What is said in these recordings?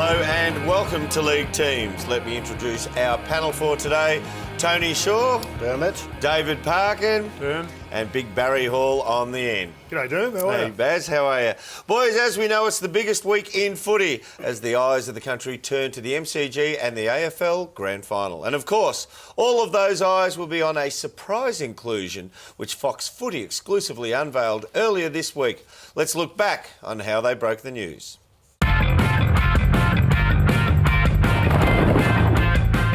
Hello and welcome to League Teams. Let me introduce our panel for today. Tony Shaw, Dermot, David Parkin, Derm, and Big Barry Hall on the end. G'day, Derm. How are Hey you? Baz, how are you? Boys, as we know, it's the biggest week in footy as the eyes of the country turn to the MCG and the AFL Grand Final. And of course, all of those eyes will be on a surprise inclusion which Fox Footy exclusively unveiled earlier this week. Let's look back on how they broke the news.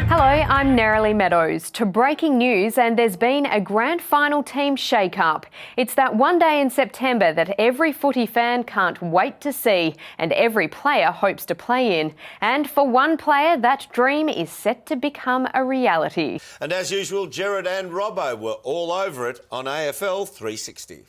Hello, I'm Nerily Meadows. To breaking news, and there's been a grand final team shake-up. It's that one day in September that every footy fan can't wait to see and every player hopes to play in. And for one player, that dream is set to become a reality. And as usual, Gerard and Robbo were all over it on AFL 360.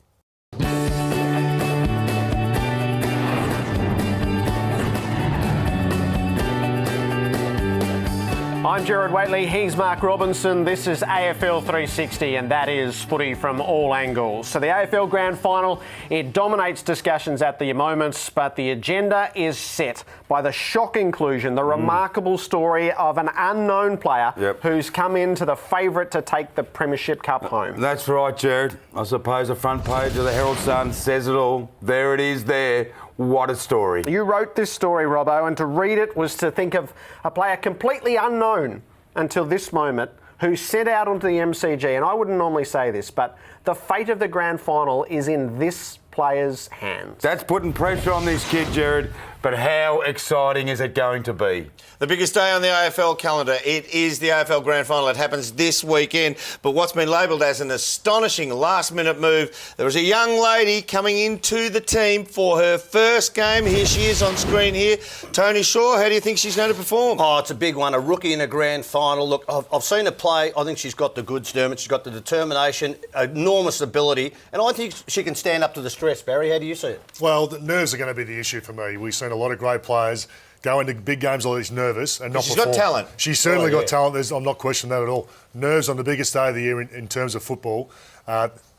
I'm Gerard Waitley, he's Mark Robinson. This is AFL 360 and that is footy from all angles. So the AFL Grand Final, it dominates discussions at the moment, but the agenda is set by the shock inclusion, the remarkable story of an unknown player who's come into the favourite to take the Premiership Cup home. That's right, Gerard. I suppose the front page of the Herald Sun says it all. There it is there. What a story. You wrote this story, Robbo, and to read it was to think of a player completely unknown until this moment who set out onto the MCG. And I wouldn't normally say this, but the fate of the grand final is in this player's hands. That's putting pressure on this kid, Gerard, but how exciting is it going to be? The biggest day on the AFL calendar, it is the AFL Grand Final. It happens this weekend, but what's been labelled as an astonishing last-minute move, there was a young lady coming into the team for her first game. Here she is on screen here. Tony Shaw, how do you think she's going to perform? Oh, it's a big one, a rookie in a grand final. Look, I've seen her play. I think she's got the goods, Dermot. She's got the determination, enormous ability, and I think she can stand up to the stress. Barry, how do you see it? Well, the nerves are going to be the issue for me. We've seen a lot of great players go into big games like this nervous and not She's perform. got talent. She's certainly got talent. I'm not questioning that at all. Nerves on the biggest day of the year in terms of football.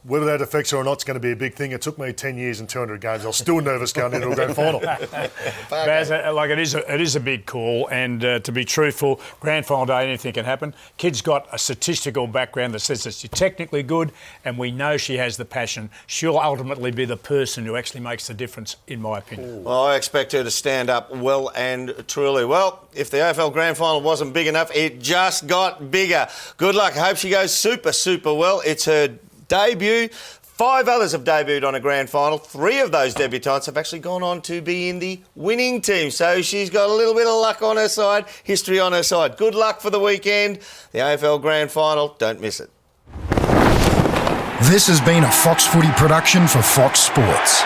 Whether that affects her or not is going to be a big thing. It took me 10 years and 200 games. I was still nervous going into a grand final. Baz, it is a big call, and to be truthful, grand final day, anything can happen. Kid's got a statistical background that says that she's technically good, and we know she has the passion. She'll ultimately be the person who actually makes the difference, in my opinion. Well, I expect her to stand up well and truly. Well, if the AFL Grand Final wasn't big enough, it just got bigger. Good luck. I hope she goes super, super well. It's her debut. 5 others have debuted on a grand final. 3 of those debutants have actually gone on to be in the winning team. So she's got a little bit of luck on her side, history on her side. Good luck for the weekend. The AFL Grand Final, don't miss it. This has been a Fox Footy production for Fox Sports.